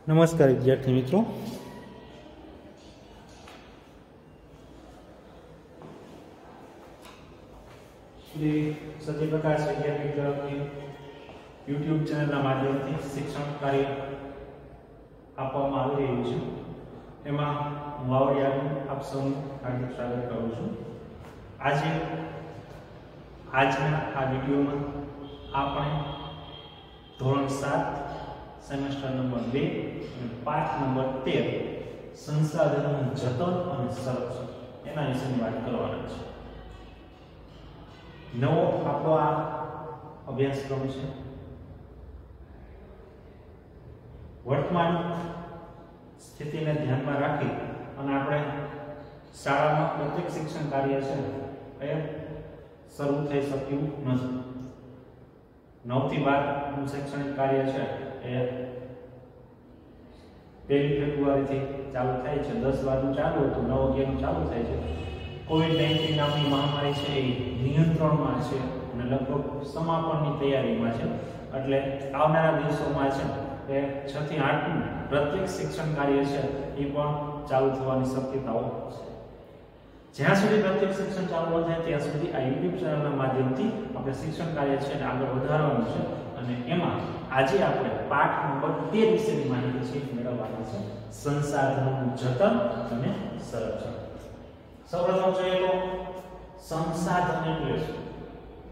નમસ્કાર વિદ્યાર્થી મિત્રો, શ્રી સત્યપ્રકાશ વિદ્યાપીઠ તરફથી યુટ્યુબ ચેનલના માધ્યમથી શિક્ષણ કાર્ય આપવામાં આવી રહ્યું છે. એમાં હું વાવડિયાનું આપ સૌનું હાર્દિક સ્વાગત કરું છું. આજના આ વિડીયોમાં આપણે ધોરણ 7 સેમેસ્ટર નંબર 2 અને પાઠ નંબર 13 સંસાધનોનું જતન અને સંરક્ષણ એના વિશેની વાત કરવાના છે. નવો આપણો આ અભ્યાસક્રમ છે. વર્તમાન સ્થિતિને ધ્યાનમાં રાખી અને આપણે શાળામાં પ્રત્યેક શિક્ષણ કાર્ય છે એ શરૂ થઈ શક્યું નથી. 9 થી 12 નું શૈક્ષણિક કાર્ય છે એ 1 ફેબ્રુઆરીથી ચાલુ થાય છે. 10-12 નું ચાલુ હતું, 9-11 નું ચાલુ થાય છે. કોવિડ-19 નામની મહામારી છે એ નિયંત્રણમાં છે અને લગભગ સમાપનની તૈયારીમાં છે. એટલે આવનારા દિવસોમાં છે એ 6 થી 8 નું પ્રત્યેક શિક્ષણ કાર્ય છે એ પણ ચાલુ થવાની શક્યતાઓ છે. જ્યાં સુધી પ્રત્યેક શિક્ષણ ચાલુ ન થાય ત્યાં સુધી આ YouTube ચેનલના માધ્યમથી આપણે શિક્ષણ કાર્ય છે ને આગળ વધારવાનું છે. અને એમાં આજે આપણે પાઠ નંબર 13 વિશેની માહિતી છે મેળવવાની છે. સંસાધનોનું જતન અને સંરક્ષણ. સૌપ્રથમ જોઈએ તો સંસાધન એટલે શું?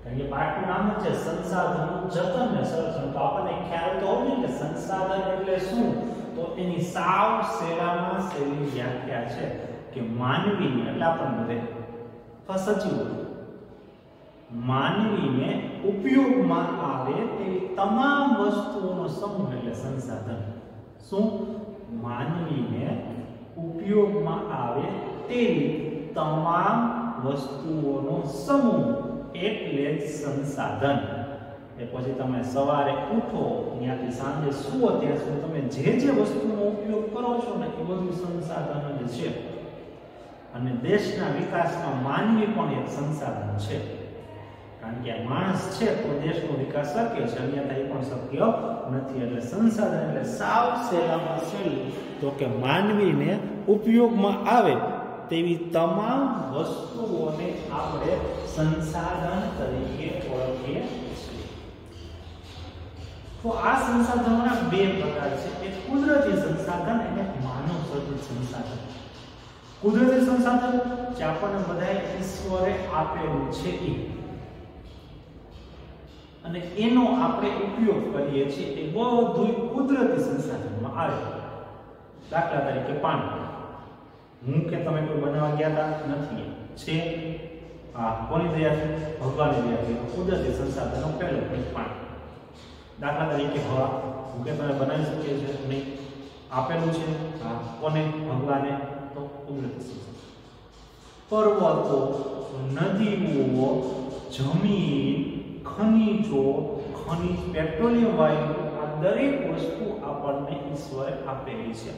કારણ કે પાઠનું નામ જ છે સંસાધનોનું જતન અને સંરક્ષણ. તો આપણને ખ્યાલ તો હોવો જોઈએ કે સંસાધન એટલે શું? તો એની સાવ સેવામાં સેવી વ્યાખ્યા છે કે માનવીને, એટલે આપણને બધે સજીવો માનવીને ઉપયોગમાં આવે તેવી તમામ વસ્તુઓનો સમૂહ એટલે સંસાધન. શું? માનવીને ઉપયોગમાં આવે તેવી તમામ વસ્તુઓનો સમૂહ એટલે જ સંસાધન. એ પછી તમે સવારે ઉઠો ત્યાંથી સાંજે સુવો ત્યાં સુધી તમે જે વસ્તુનો ઉપયોગ કરો છો ને એ બધું સંસાધન જ છે. અને દેશના વિકાસમાં માનવી પણ એક સંસાધન છે. કારણ કે આ માણસ છે તો દેશનો વિકાસ શક્ય છે, અન્યથા એ પણ શક્ય નથી. એટલે સંસાધન એટલે સાવ સહેલામાં સહેલું તો કે માનવીને ઉપયોગમાં આવે તેવી તમામ વસ્તુઓને આપણે સંસાધન તરીકે ઓળખીએ છીએ. તો આ સંસાધનોના બે પ્રકાર છે. એક કુદરતી સંસાધન અને માનવ સર્જિત સંસાધન. કુદરતી સંસાધન જે આપણને બધાએ ઈશ્વરે આપેલું છે એ, અને એનો આપણે ઉપયોગ કરીએ છીએ એ બધું કુદરતી સંસાધનમાં આવે. દાખલા તરીકે પાણી. હું કે તમે કોઈ બનાવવા ગયા હતા નથી છે, હા, કોની દયાથી? ભગવાનની દયાથી. કુદરતી સંસાધનો પહેલો પાણી. દાખલા તરીકે હવા. હું કે તમે બનાવી શકીએ છીએ નહીં, આપેલું છે, હા, કોને? ભગવાને. તો કુદરતી સંસાધન. પર્વતો, નદીઓ, જમીન, ખનિજો, પેટ્રોલિયમ વાયુ, આ દરેક વસ્તુ આપણને ઈશ્વરે આપેલી છે.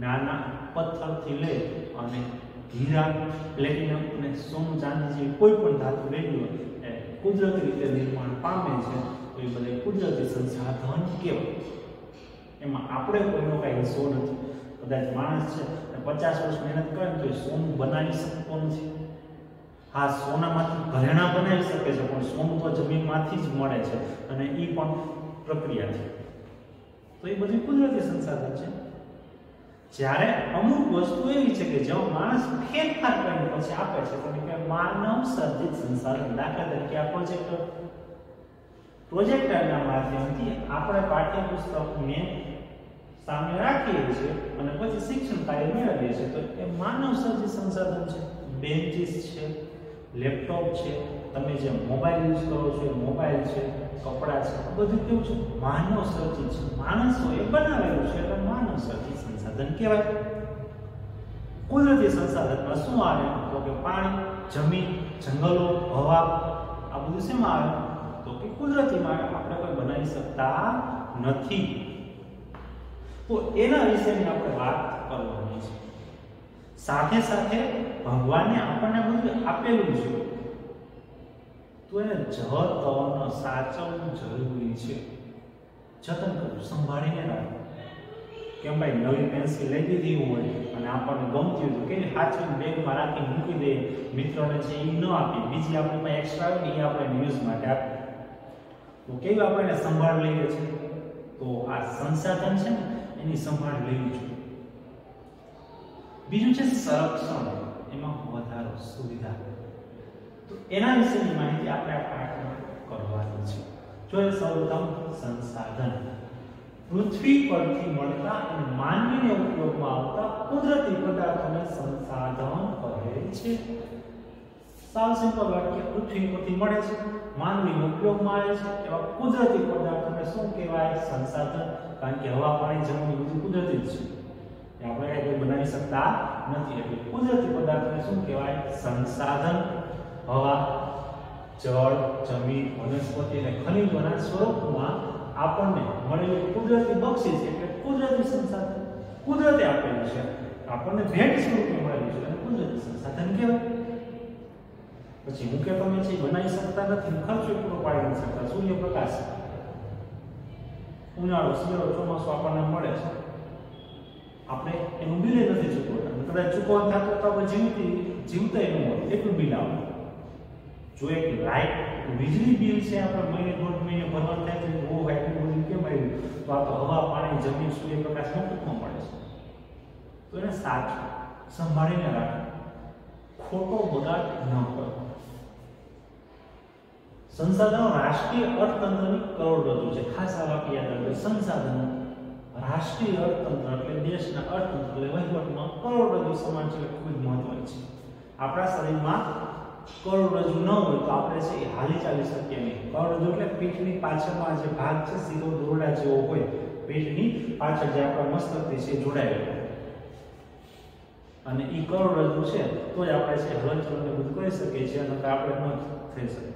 નાના પથ્થરથી લઈ અને હીરા, પ્લેટિનમ અને સોનું, ચાંદી જેવી કોઈ પણ ધાતુ લેવી હોય એ કુદરતી રીતે નિર્માણ પામે છે. તો એ બધા કુદરતી સંસાધન કહેવાય. એમાં આપણે કોઈનો કાંઈ હિસ્સો નથી. કદાચ માણસ છે 50 વર્ષ મહેનત કરે તો એ સોનું બનાવી શકતો નથી. હા, સોનામાંથી ઘરેણા બનાવી શકે છે, પણ સોનું તો જમીનમાંથી જ મળે છે અને એ પણ પ્રક્રિયાથી. તો એ બધી કુદરતી સંસાધન છે. જ્યારે અમુક વસ્તુ એવી છે કે જેમાં માણસ ફેરફાર કરીને પછી આપે છે તો કે માનવ સર્જિત સંસાધન. દાખલા તરીકે આ પ્રોજેક્ટરના માધ્યમથી આપણે પાઠ્યપુસ્તકને સામે રાખીએ છીએ અને પછી શિક્ષણ કાર્ય મેળવીએ છીએ. તો એ માનવ સર્જિત સંસાધન છે. બેન્ચીસ છે, લેપટોપ છે, તમે જે મોબાઈલ યુઝ કરો છો એ મોબાઈલ છે, કપડાં છે, આ બધું કેવું છે? માનવ સર્જિત છે. માણસોએ બનાવેલું છે એટલે માનવ સર્જિત સંસાધન કહેવાય. કુદરતી સંસાધનમાં શું આવે? તો કે પાણી, જમીન, જંગલો, હવા, આ બધું શેમાં આવે? તો કે કુદરતીમાં આપણે કોઈ બનાવી શકતા નથી. તો એના વિશેની આપણે વાત કરવાની છે. સાથે સાથે ભગવાને આપણને બધું આપેલું છે તો એને જતન સાચવવું જરૂરી છે. જતન કરવું, સંભાળીને રાખવું. કેમ ભાઈ નવી પેન્સિલ લઈ દીધી હોય અને આપણને ગમતી હોય તો કે હાથમાં બેગમાં રાખી મૂકી દે, મિત્રોને છે એ ન આપી, બીજી આપણી પાસે એક્સ્ટ્રા હોય ને એ આપણે યુઝ માટે આપી, તો કેવી આપણે સંભાળ લઈએ છીએ? તો આ સંસાધન છે ને એની સંભાળ લેવી જોઈએ. બીજું છે સંરક્ષણ, એમાં વધારો, સુવિધા. તો એના વિશેની માહિતી આપણે આ પાઠમાં કરવાની છે. જો એ સૌપ્રથમ સંસાધન, પૃથ્વી પરથી મળતા અને માનવીને ઉપયોગમાં આવતા કુદરતી પદાર્થોને સંસાધન કહે છે. સાવ સિમ્પલ વાક્ય, પૃથ્વી પરથી મળે છે, માનવીને ઉપયોગમાં આવે છે એવા કુદરતી પદાર્થોને શું કહેવાય? સંસાધન. કારણ કે હવા, પાણી, જમીન બધું કુદરતી જ છે, આપણે કઈ બનાવી શકતા નથી. એટલે કુદરતી પદાર્થોને શું કહેવાય? સંસાધન. હવા, જળ, જમીન, વનસ્પતિ અને ખનિજોના સ્વરૂપમાં આપણને મળેલી કુદરતી બક્ષિસ એટલે કુદરતી સંસાધન. કુદરતે આપેલું છે, આપણને ભેટ સ્વરૂપે મળેલું છે અને કુદરતી સંસાધન કહેવાય. પછી હું કે તમે છે બનાવી શકતા નથી, ખર્ચો પૂરો પાડી નથી શકતા. સૂર્યપ્રકાશ, ઉનાળો, શિયાળો, ચોમાસું આપણને મળે છે, આપણે એનું બિલ નથી ચૂકવતા. કદાચ ચૂકવવાનું થતું તો આપણે જીવતા ન હોય એટલું બિલ આવે. જો એક લાઇટ વીજળી બિલ છે આપણે મહિને દોઢ મહિને ભરવાનું થાય છે, બહુ એટલું બધું કેમ આવ્યું? તો આ તો હવા, પાણી, જમીન, સૂર્યપ્રકાશ મફતમાં મળે છે. તો એને સાચું સંભાળીને રાખો, ખોટો બગાડ ન કરો. સંસાધનો રાષ્ટ્રીય અર્થતંત્રની કરોડરજ્જુ છે. ખાસ આ વાક્ય યાદ રાખજો. સંસાધનો રાષ્ટ્રીય અર્થતંત્ર એટલે દેશના અર્થતંત્ર એટલે વહીવટમાં કરોડરજ્જુ સમાન છે, ખૂબ જ મહત્વની છે. આપણા શરીરમાં કરોડરજ્જુ ન હોય તો આપણે છે એ હાલી ચાલી શકીએ નહીં. કરોડરજ્જુ એટલે પીઠની પાછળમાં જે ભાગ છે સીધો દોરડા જેવો હોય, પીઠની પાછળ જે આપણા મસ્તકથી છે જોડાયેલો, અને એ કરોડરજ્જુ છે તો જ આપણે છે હલનચલન ને બધું કરી શકીએ છીએ, અને આપણે ન થઈ શકે.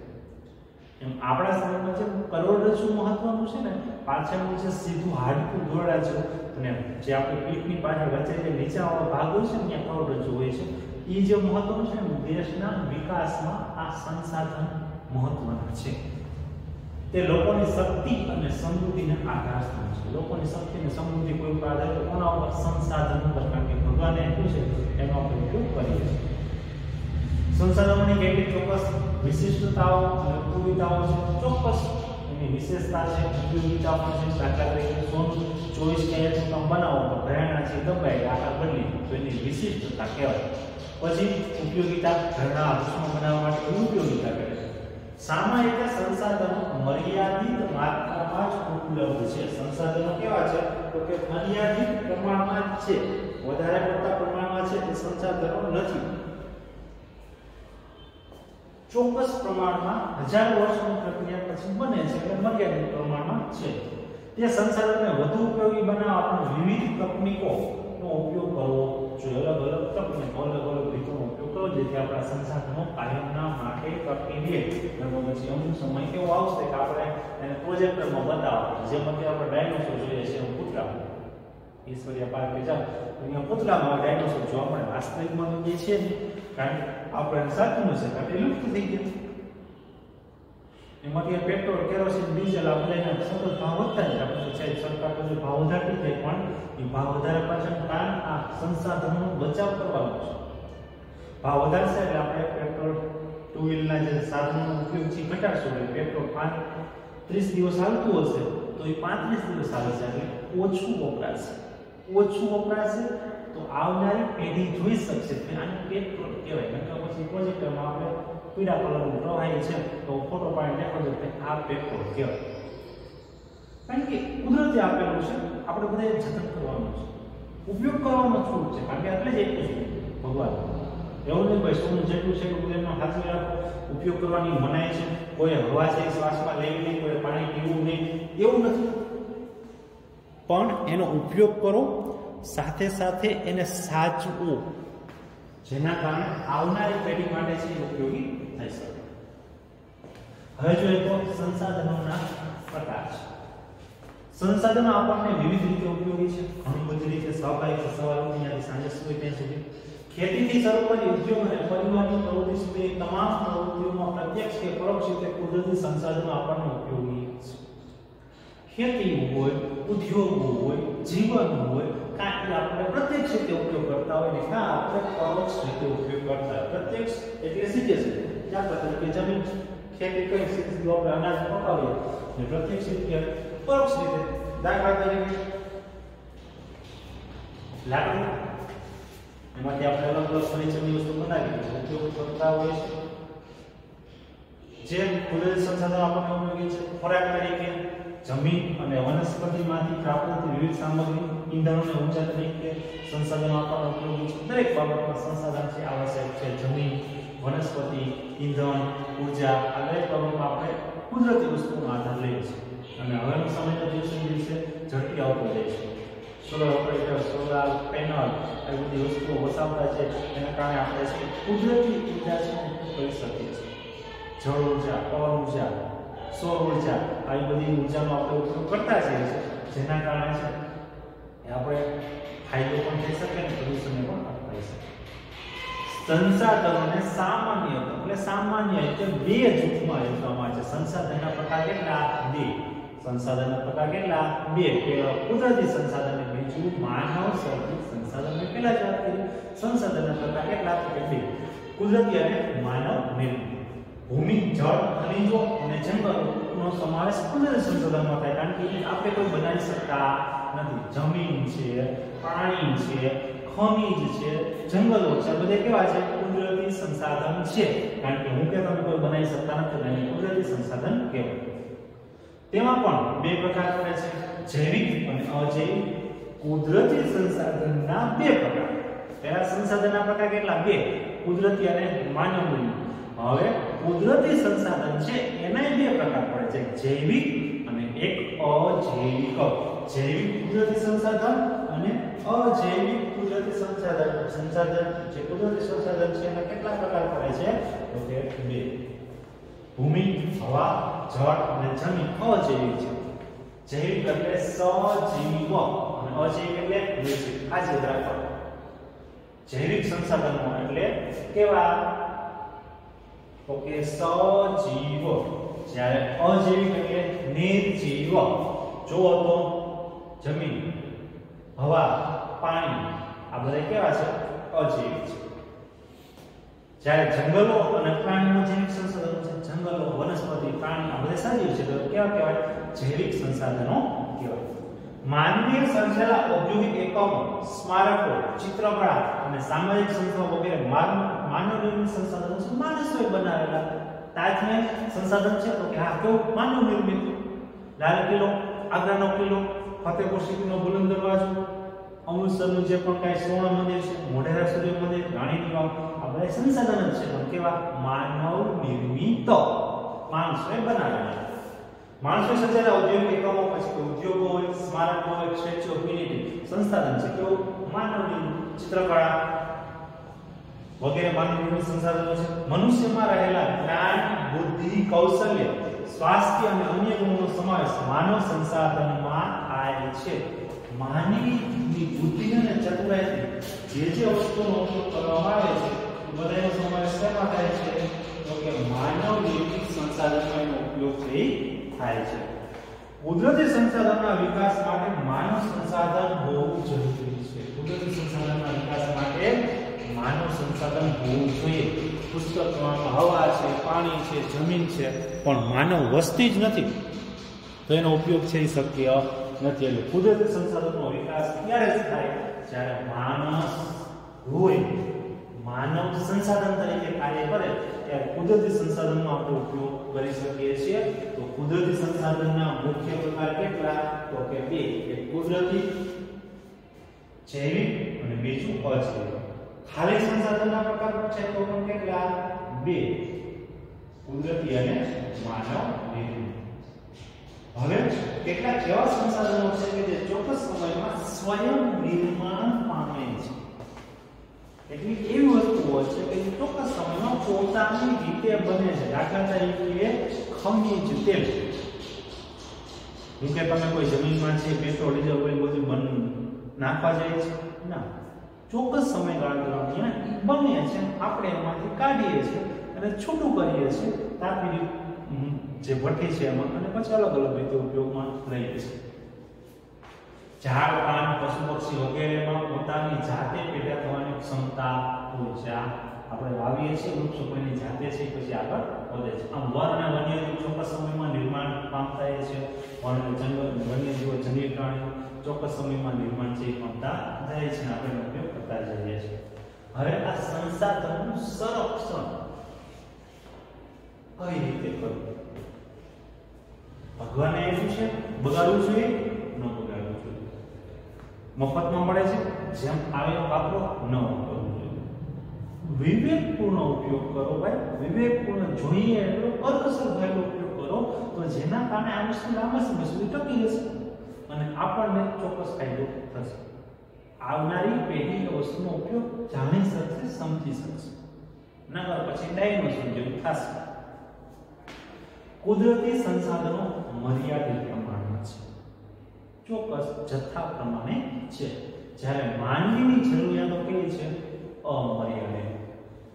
એમ આપણા શરીરમાં જે કરોડરજ્જુ મહત્વનું છે ને, પાછળનું જે સીધું હાડકું દોરડા છે અને જે આપણી પીઠની પાછળ વચ્ચે જે નીચેવાળો ભાગ હોય છે ને ત્યાં કરોડરજ્જુ હોય છે, એ જે મહત્વનું છે ને દેશના વિકાસમાં આ સંસાધન મહત્વના છે. તે લોકોની શક્તિ અને સમૃદ્ધિને આધારસ્તંભ છે. લોકોની શક્તિ અને સમૃદ્ધિ કોઈ ઉપર આધાર કોના ઉપર? સંસાધન ઉપર. કારણ કે ભગવાને આપ્યું છે એનો આપણે ઉપયોગ કરીએ છીએ. સંસાધનોની કેટલીક ચોક્કસ વિશિષ્ટતાઓ અને ઉપયોગિતાઓ છે. ચોક્કસ એની વિશેષતા છે, ઉપયોગિતાઓ પણ છે. દાખલા તરીકે સોનું 24 કેરેટનું તમે બનાવો તો ઘરેણાં છે દબાઈ આકાર બદલી તો એની વિશિષ્ટતા કહેવાય. પછી ઉપયોગિતા, ઘરેણાં આભૂષણો બનાવવા માટે ઉપયોગિતા કરે છે. સામાન્ય રીતે સંસાધનો મર્યાદિત માત્રામાં જ ઉપલબ્ધ છે. સંસાધનો કેવા છે? તો કે મર્યાદિત પ્રમાણમાં જ છે, વધારે પડતા પ્રમાણમાં છે એ સંસાધનો નથી. ચોક્કસ પ્રમાણમાં હજારો વર્ષોની પ્રક્રિયા પછી બને છે એટલે મર્યાદિત પ્રમાણમાં છે. તે સંસાધનને વધુ ઉપયોગી બનાવવા આપણે વિવિધ તકનીકોનો ઉપયોગ કરવો જોઈએ. અલગ અલગ તકનીકો, અલગ અલગ રીતોનો ઉપયોગ કરવો જેથી આપણા સંસાધનો કાયમના માટે ટકી રહે. અને પછી અમુક સમય એવો આવશે કે આપણે એને પ્રોજેક્ટરમાં બતાવવા, જેમ અત્યારે આપણે ડાયનોસોર જોઈએ છે પૂતળા, ઈશ્વરીય પાર્કે જાઓ અહીંયા પૂતળામાં ડાયનોસોર જોવા મળે. વાસ્તવિકમાં જે છે ને કારણ આપણે સાચું છે કારણ કે લુપ્ત થઈ ગયા. એમાંથી પેટ્રોલ, કેરોસીન, ડીઝલ આ બધાના સતત ભાવ વધતા જાય. આપણે છે સરકાર પછી ભાવ વધારતી જાય, પણ એ ભાવ વધારે પાછળનું કારણ આ સંસાધનોનો બચાવ કરવાનો છે. ભાવ વધારશે એટલે આપણે પેટ્રોલ, ટુ વ્હીલના જે સાધનોનો ઉપયોગ છે ઘટાડશું. એટલે પેટ્રોલ 30 દિવસ હાલતું હશે તો એ 35 દિવસ હાલશે, એટલે ઓછું વપરાશે. ઓછું વપરાશે તો આવનારી પેઢી જોઈ શકશે કે આને પેટ્રોલ કહેવાય. નકર પછી પ્રોજેક્ટરમાં આપણે પીળા કલરનું પ્રવાહી છે તો ફોટો પાડીને દેખાડો કે આ પેટ્રોલ કહેવાય. કારણ કે કુદરતે આપેલું છે, આપણે બધાએ જતન કરવાનું છે, ઉપયોગ કરવાનો છૂટ છે. કારણ કે એટલે જ એટલું છે ભગવાન. એવું નહીં ભાઈ સોનું જેટલું છે એટલું એમનો હાથમાં રાખો, ઉપયોગ કરવાની મનાય છે. કોઈ હવા છે શ્વાસમાં લેવી નહીં, કોઈ પાણી પીવું નહીં, એવું નથી. પણ એનો ઉપયોગ કરો, સાથે સાથે એને સાચવો, જેના કારણે આવનારી પેઢી માટે છે ઉપયોગી થઈ શકે. હવે જોઈએ તો સંસાધનોના પ્રકાર છે. સંસાધનો આપણને વિવિધ રીતે ઉપયોગી છે, ઘણી બધી રીતે સહકારી છે. સવારથી સાંજે સુધી ત્યાં સુધી ખેતીથી શરૂ કરી ઉદ્યોગ અને પરિવહનની પ્રવૃત્તિ સુધી તમામ પ્રવૃત્તિઓમાં પ્રત્યક્ષ કે પરોક્ષ રીતે કુદરતી સંસાધનો આપણને ઉપયોગી છે. ખેતી હોય, ઉદ્યોગો હોય, જીવન હોય, કાં એ આપણે પ્રત્યક્ષ રીતે ઉપયોગ કરતા હોય ને કાં આપણે પરોક્ષ રીતે ઉપયોગ કરતા હોય. પ્રત્યક્ષ એટલે સીધે સીધે દાખલા તરીકે જમીન ખેતી કરી સીધું આપણે અનાજ પકાવીએ ને પ્રત્યક્ષ રીતે પરોક્ષ રીતે દાખલા તરીકે લાકડું એમાંથી આપણે અલગ અલગ ફર્નિચરની વસ્તુ બનાવી ઉપયોગ કરતા હોય છે. જે કુદરતી સંસાધનો આપણને ઉપયોગી છે ખોરાક તરીકે જમીન અને વનસ્પતિમાંથી પ્રાપ્ત થતી વિવિધ સામગ્રી ઈંધણ અને ઊર્જા તરીકે સંસાધનો આપણને ઉપયોગી છે. દરેક બાબતમાં સંસાધન છે આવશ્યક છે. જમીન, વનસ્પતિ, ઈંધણ, ઊર્જા આ દરેક બાબતમાં આપણે કુદરતી વસ્તુનો આધાર લઈએ છીએ. અને હવેનો સમય તો દિવસે દિવસે ઝડપી આવતો જાય છે. સોલર ઓપરેટર, સોલાર પેનલ આવી બધી વસ્તુઓ વસાવતા છે એના કારણે આપણે છે કુદરતી ઊર્જા છે કરી શકીએ છીએ. જળ ઊર્જા, પવન ઊર્જા, સૌર ઊર્જા આવી બધી ઊર્જાનો આપણે ઉપયોગ કરતા છીએ જેના કારણે છે એ આપણે ફાયદો પણ થઈ શકે અને પ્રદૂષણને પણ અટકાવી શકે. સંસાધનોને સામાન્ય એટલે સામાન્ય રીતે બે જૂથમાં વહેંચવામાં આવે છે. સંસાધનના પ્રકાર કેટલા? બે. સંસાધનના પ્રકાર કેટલા? બે. પહેલા કુદરતી સંસાધન અને બીજું માનવ સર્જિત સંસાધન. મેં પહેલા જ વાત કરી. સંસાધનના પ્રકાર કેટલા? તો કે બે. કુદરતી અને માનવ નિર્મિત. ભૂમિ, જળ, ખનિજો અને જંગલોનો સમાવેશ કુદરતી સંસાધનમાં થાય કારણ કે આપણે કોઈ બનાવી શકતા નથી. જમીન છે, પાણી છે, ખનિજ છે, જંગલો છે, બધે કેવા છે? કુદરતી સંસાધન છે. કારણ કે હું કે તમે કોઈ બનાવી શકતા નથી એટલે કુદરતી સંસાધન કહેવાય. તેમાં પણ બે પ્રકાર પડે છે, જૈવિક અને અજૈવિક. કુદરતી સંસાધનના બે પ્રકાર. પહેલા સંસાધનના પ્રકાર કેટલા? બે. કુદરતી અને માનવ નિર્મિત. હવે કુદરતી સંસાધન છે એના બે પ્રકાર પડે છે, જૈવિક અને એક અજૈવિક. જૈવિક કુદરતી સંસાધન અને અજૈવિક કુદરતી સંસાધન. સંસાધન જે કુદરતી સંસાધન છે એના કેટલા પ્રકાર પડે છે? તો કે બે. ભૂમિ, હવા, જળ અને જમીન અજૈવિક છે. જૈવિક એટલે સજીવ અને અજૈવિક એટલે નિર્જીવ. આ જ યાદ રાખો. જૈવિક સંસાધનો એટલે કેવા? તો કે સજીવ. જ્યારે અજૈવિક એટલે નિર્જીવ. જો તો જમીન, હવા, પાણી આ બધા કેવા છે? અજૈવિક છે. જ્યારે જંગલો અને પ્રાણીઓ જૈવિક સંસાધનો છે. જંગલો, વનસ્પતિ, પ્રાણી આ બધા સજીવ છે તો કેવા કહેવાય? જૈવિક સંસાધનો કહેવાય. માનવીય સર્જેલા ઔદ્યોગિક એકમો, સ્મારકો, ચિત્રકળા અને સામાજિક સંસ્થાઓ વગેરે માનવ નિર્મિત સંસાધનો છે. માણસોએ બનાવેલા. તાજમહેલ સંસાધન છે તો કે હા કેવું? માનવ નિર્મિત. લાલ કિલ્લો, આગ્રાનો કિલ્લો, ફતેહપુર સિક્રીનો બુલંદ દરવાજો, અમૃતસરનું જે પણ કાંઈ સ્વર્ણ મંદિર છે, મોઢેરા સૂર્ય મંદિર, રાણીની વાવ આ બધા સંસાધન જ છે પણ કેવા? માનવ નિર્મિત. માણસોએ બનાવેલા. માણસો સર્જેલા ઔદ્યોગિક એકમો, પછી ઉદ્યોગો હોય, સ્મારકો હોય, સ્ટેચ્યુ ઓફ યુનિટી સંસાધન છે કેવું? માનવ નિર્મિત. ચિત્રકળા વગેરે માનવ નિર્મિત સંસાધનો છે. મનુષ્યમાં રહેલા જ્ઞાન, બુદ્ધિ, કૌશલ્ય, સ્વાસ્થ્ય અને અન્ય ગુણોનો સમાવેશ માનવ સંસાધનમાં થાય છે. માનવીની બુદ્ધિ અને ચતુરાઈથી જે વસ્તુનો ઉપયોગ કરવામાં આવે છે એ બધાનો સમાવેશ શેમાં થાય છે? તો કે માનવ નિર્મિત સંસાધનનો એનો ઉપયોગ થાય છે. કુદરતી સંસાધનના વિકાસ માટે માનવ સંસાધન હોવું જરૂરી છે. કુદરતી સંસાધનના વિકાસ માટે માનવ સંસાધન હોવું જોઈએ. પુસ્તકમાં હવા છે, પાણી છે, જમીન છે પણ માનવ વસ્તી જ નથી તો એનો ઉપયોગ છે એ શક્ય નથી. એટલે કુદરતી સંસાધનનો વિકાસ ત્યારે જ થાય જ્યારે માણસ હોય, માનવ સંસાધન તરીકે કાર્ય કરે ત્યારે કુદરતી સંસાધનનો આપણે ઉપયોગ કરી શકીએ છીએ. તો કુદરતી સંસાધનના મુખ્ય પ્રકાર કેટલા? તો કે બે. એક કુદરતી, જૈવિક અને બીજું અજૈવિક. ખાલી સંસાધનના પ્રકાર છે તો પણ કેટલા? બે. કુદરતી અને માનવ નિર્મિત. હવે કેટલાક એવા સંસાધનો છે કે જે ચોક્કસ સમયમાં સ્વયં નિર્માણ પામે છે. એટલી એવી વસ્તુઓ છે કે જે ચોક્કસ સમયમાં પોતાની રીતે બને છે. દાખલા તરીકે ખનિજ તેલ. જો કે તમે કોઈ જમીનમાં છે પેટ્રોલ, ડીઝલ ઓઇલ બધું નાખવા જાય છે ના, ચોક્કસ સમયગાળા દરમિયાન બને છે, આપણે એમાંથી કાઢીએ છીએ અને છૂટું કરીએ છીએ તાપી જે ભઠ્ઠી છે એમાં અને પછી અલગ અલગ રીતે ઉપયોગમાં લઈએ છીએ. ઝાડ પાન પશુ પક્ષી વગેરેમાં પોતાની જાતે પેદા થવાની ક્ષમતા ઉર્જા આપણે વાવીએ છીએ વૃક્ષો કોઈની જાતે છે પછી આગળ વધે છે આમ વન અને વન્યજીવ ચોક્કસ સમયમાં નિર્માણ પામતા છે વન અને જંગલ વન્યજીવો જંગલી પ્રાણીઓ ચોક્કસ સમયમાં નિર્માણ છે પામતા જાય છે આપણે ઉપયોગ કરતા જઈએ છીએ હવે આ સંસાધનનું સંરક્ષણ કઈ રીતે કરવું ભગવાને એવું છે બગાડવું જોઈએ ન બગાડવું જોઈએ મફતમાં મળે છે જેમ આવે વાપરો ન કરવું જોઈએ વિવેકપૂર્ણ ઉપયોગ કરો ભાઈ વિવેકપૂર્ણ જોઈએ એટલો અર્થસર ભાઈનો ઉપયોગ કરો તો જેના કારણે આ વસ્તુ લાંબા સમય સુધી ટકી રહેશે અને આપણને ચોક્કસ ફાયદો થશે આવનારી પેઢી એ વસ્તુનો ઉપયોગ જાણી શકશે સમજી શકશે નકર પછી ડાયનોસોર જેવું થશે કુદરતી સંસાધનો મર્યાદિત પ્રમાણમાં છે ચોક્કસ જથ્થા પ્રમાણે છે જ્યારે માનવીની જરૂરિયાતો કેવી છે અમર્યાદિત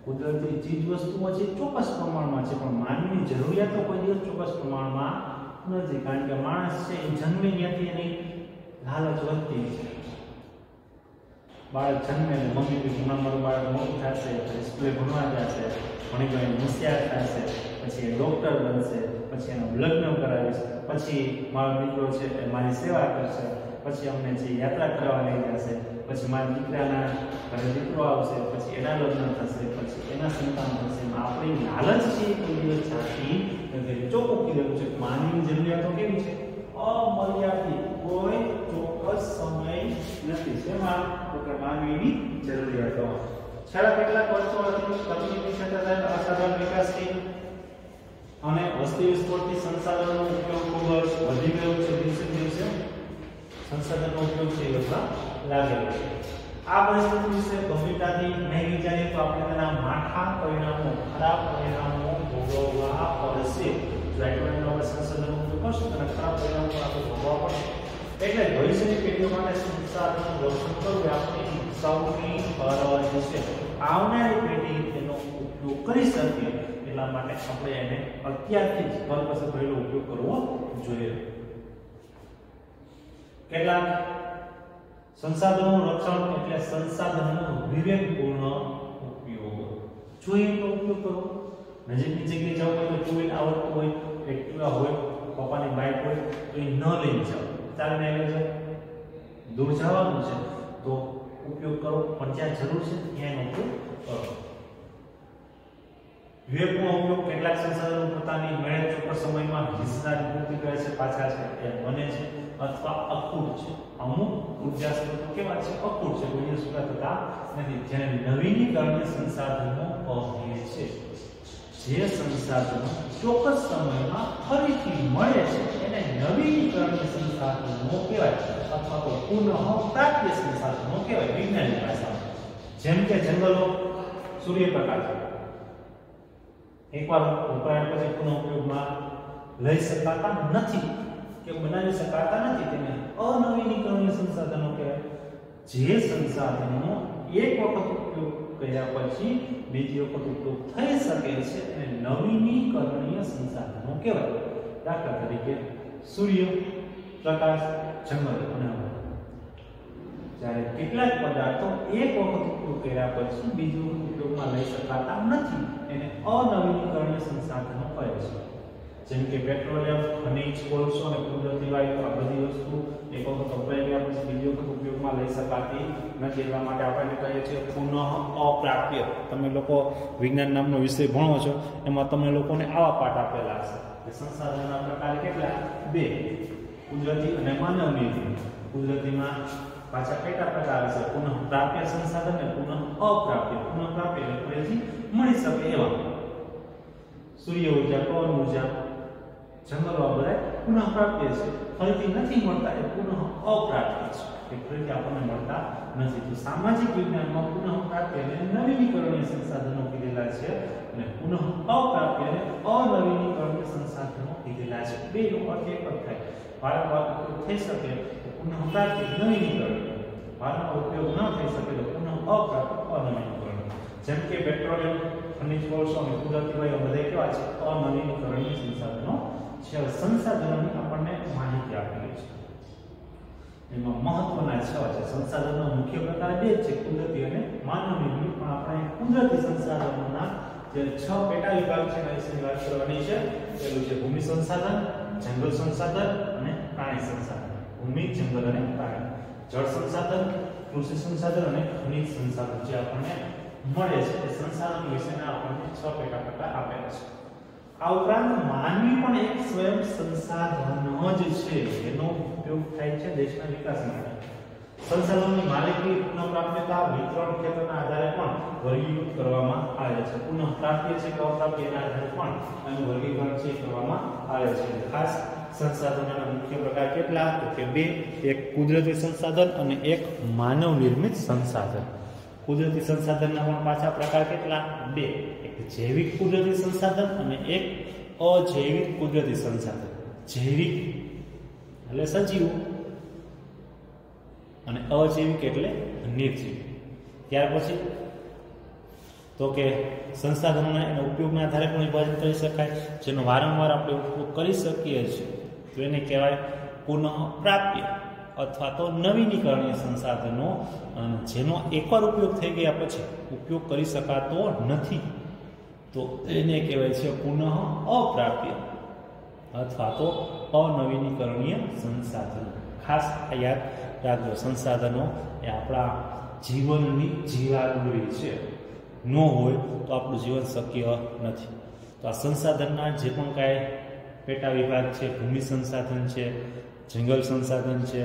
કુદરતી ચીજ વસ્તુઓ છે ચોક્કસ પ્રમાણમાં છે પણ માનવીની જરૂરિયાતો કોઈ દિવસ ચોક્કસ પ્રમાણમાં નથી કારણ કે માણસ છે એ જન્મે ત્યાંથી એની લાલચ વધતી છે બાળક જન્મે ને મમ્મી બી ઘણા મારું બાળક મોટું થશે પછી સ્કૂલે ભણવા જશે ભણી ગઈ હોશિયાર થશે પછી એ ડોક્ટર બનશે પછી એનું લગ્ન કરાવીશ પછી મારો દીકરો છે એ મારી સેવા કરશે પછી અમને જે યાત્રા કરવા લઈ જશે પછી મારા દીકરાના ઘરે દીકરો આવશે પછી એના લગ્ન થશે પછી એના સંતાન થશે આપણી લાલચ છે કોઈ દિવસ જાતી નથી ચોખ્ખું કીધેલું છે માનવીની જરૂરિયાતો કેવી છે અમર્યાદિત કોઈ ચોક્કસ સમય નથી શેમાં તો કે માનવીની જરૂરિયાતો છેલ્લા કેટલાક વર્ષોથી તકનીકી ક્ષેત્રે અસાધારણ વિકાસ થઈ અને વસ્તી વિસ્ફોટથી સંસાધનોનો ઉપયોગ ખૂબ જ વધી ગયો છે દિવસે દિવસે સંસાધનનો ઉપયોગ છે એ વધવા લાગેલો છે આ પરિસ્થિતિ વિશે ગંભીરતાથી નહીં વિચારીએ તો આપણે તેના માઠા પરિણામો ખરાબ પરિણામો ભોગવવા પડશે જો આટલું આપણે સંસાધનનો ઉપયોગ કરશું અને ખરાબ પરિણામો આપણે ભોગવવા પડશે એટલે ભવિષ્યની પેઢીઓ માટે સંસાધનનું રક્ષણ કરવું આપણી સૌની ફરજ છે આવનારી પેઢી તેનો ઉપયોગ કરી શકે એટલા માટે આપણે એને અત્યારથી જ કરકસર ભરેલો ઉપયોગ કરવો જોઈએ કેટલાક સંસાધનોનું રક્ષણ એટલે સંસાધનોનો વિવેકપૂર્ણ ઉપયોગ જોઈએ તો ઉપયોગ કરો નજીકની જગ્યાએ જવું હોય તો ટુ વ્હીલ આવડતું હોય એક્ટિવા હોય પપ્પાની બાઇક હોય તો એ ન લઈને જાઓ ચાલીને લઈ જાઓ દૂર જવાનું છે તો ઉપયોગ કરો પણ જ્યાં જરૂર છે ત્યાં એનો ઉપયોગ કરો વિવેકનો ઉપયોગ કેટલાક સંસાધનો પોતાની મેળે ચોક્કસ સમયમાં હિસ્સાની પૂર્તિ કરે છે પાછા છે એ બને છે અથવા અખૂટ છે અમુક ઉર્જા સ્ત્રોતો કેવા છે અખૂટ છે કોઈ દિવસ પૂરા થતા નથી જેને નવીનીકરણીય સંસાધનો કહે છે જે સંસાધનો ચોક્કસ સમયમાં ફરીથી મળે છે એને નવીનીકરણીય સંસાધનો કહેવાય અથવા તો પુનઃપ્રાપ્ય સંસાધનો કહેવાય વિજ્ઞાનની ભાષામાં જેમ કે જંગલો સૂર્યપ્રકાશ એકવાર વપરાય પછી પુનઃ ઉપયોગમાં લઈ શકાતા નથી કે બનાવી શકાતા નથી તેને અનવીનીકરણીય સંસાધનો કહેવાય જે સંસાધનો એક વખત ઉપયોગ કર્યા પછી બીજી વખત ઉપયોગ થઈ શકે છે અને નવીનીકરણીય સંસાધનો કહેવાય દાખલા તરીકે સૂર્ય પ્રકાશ જંગલ અને જ્યારે કેટલાક પદાર્થો એક વખત ઉપયોગ કર્યા પછી બીજી વખત ઉપયોગમાં લઈ શકાતા નથી એને અનવીનીકરણીય સંસાધનો કહે છે જેમ કે પેટ્રોલિયમ ખનિજ કોલસો અને કુદરતી વાયુ આ બધી વસ્તુ એક વખત વપરાઈ ગયા પછી બીજી વખત ઉપયોગમાં લઈ શકાતી નથી એટલા માટે આપણે કહીએ છીએ પુનઃ અપ્રાપ્ય તમે લોકો વિજ્ઞાન નામનો વિષય ભણો છો એમાં તમને લોકોને આવા પાઠ આપેલા હશે કે સંસાધનના પ્રકાર કેટલા બે કુદરતી અને માનવનિર્મિત કુદરતીમાં પાછા કેટલા પ્રકાર છે પુનઃ પ્રાપ્ય સંસાધન અને પુનઃ અપ્રાપ્ય એટલે ફરીથી મળી શકે એવા સૂર્ય ઉર્જા પવન ઉર્જા જંગલો બધા પુનઃ પ્રાપ્ય છે ફરીથી નથી મળતા એ પુનઃ અપ્રાપ્ય છે એ ફરીથી આપણને મળતા નથી તો સામાજિક વિજ્ઞાનમાં પુનઃ પ્રાપ્ય અને નવીનીકરણીય સંસાધનો કીધેલા છે અને પુનઃ અપ્રાપ્ય અને અનવીનીકરણીય સંસાધનો કીધેલા છે બે નો અર્થ એક જ થાય વારંવાર ઉપયોગ થઈ શકે તો પુનઃ પ્રાપ્ય નવીનીકરણીય વારંવાર ઉપયોગ ન થઈ શકે તો પુનઃ અપ્રાપ્ય અનવીનીકરણીય જેમ કે પેટ્રોલિયમ ખનિજ કોલસો અને કુદરતી વાયુ બધા કેવા છે અનવીનીકરણીય સંસાધનો છે સંસાધનોની આપણને માહિતી આપેલી છે એમાં મહત્વના 6 છે. સંસાધનોના મુખ્ય પ્રકાર બે જ છે, કુદરતી અને માનવ નિર્મિત. પણ આપણે કુદરતી સંસાધનોના જે 6 પેટા વિભાગ છે એના વિશે વાત કરવાની છે. પહેલું છે ભૂમિ સંસાધન, જંગલ સંસાધન અને પ્રાણી સંસાધન. ભૂમિ, જંગલ અને પ્રાણી. જળ સંસાધન, કૃષિ સંસાધન અને ખનિજ સંસાધન જે આપણને મળે છે એ સંસાધન વિશેના આપણને 6 પેટા પ્રકાર આપેલા છે. આ ઉપરાંત માનવી પણ એક સ્વયં સંસાધન જ છે. એનો ઉપયોગ થાય છે દેશના વિકાસ માટે. સંસાધનોની માલિકી, પુનઃપ્રાપ્યતા, વિતરણ, ક્ષેત્રના આધારે પણ વર્ગીકૃત કરવામાં આવે છે. પુનઃપ્રાપ્ય છે કે અપ્રાપ્ય એના આધારે પણ આનું વર્ગીકરણ છે કરવામાં આવે છે. ખાસ સંસાધનોના મુખ્ય પ્રકાર કેટલા? તો કે બે. એક કુદરતી સંસાધન અને એક માનવ નિર્મિત સંસાધન. કુદરતી સંસાધનના પણ પાછા પ્રકાર કેટલા? બે. એક જૈવિક કુદરતી સંસાધન અને એક અજૈવિક કુદરતી સંસાધન. જૈવિક એટલે સજીવ અને અજૈવિક એટલે નિર્જીવ. ત્યાર પછી તો કે સંસાધનોના એના ઉપયોગના આધારે પણ વિભાજન કરી શકાય. જેનો વારંવાર આપણે ઉપયોગ કરી શકીએ છીએ તો એને કહેવાય પુનઃપ્રાપ્ય અથવા તો નવીનીકરણીય સંસાધનો. જેનો એકવાર ઉપયોગ થઈ ગયા પછી ઉપયોગ કરી શકાતો નથી તો એને કહેવાય છે પુનઃ અપ્રાપ્ય અથવા તો અનવીનીકરણીય સંસાધનો. ખાસ યાદ રાખજો, સંસાધનો એ આપણા જીવનની જીવાદોરી છે. ન હોય તો આપણું જીવન શક્ય નથી. તો આ સંસાધનના જે પણ કાંઈ પેટા વિભાગ છે, ભૂમિ સંસાધન છે, જંગલ સંસાધન છે,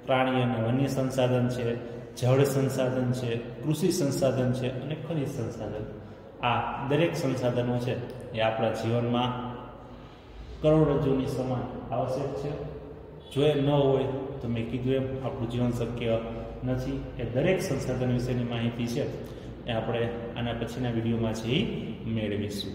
પ્રાણી અને વન્ય સંસાધન છે, જળ સંસાધન છે, કૃષિ સંસાધન છે અને ખનિજ સંસાધન. આ દરેક સંસાધનો છે એ આપણા જીવનમાં કરોડરજ્જુની સમાન આવશ્યક છે. જો એ ન હોય તો મેં કીધું એમ આપણું જીવન શક્ય નથી. એ દરેક સંસાધન વિશેની માહિતી છે એ આપણે આના પછીના વિડીયોમાં છે એ મેળવીશું.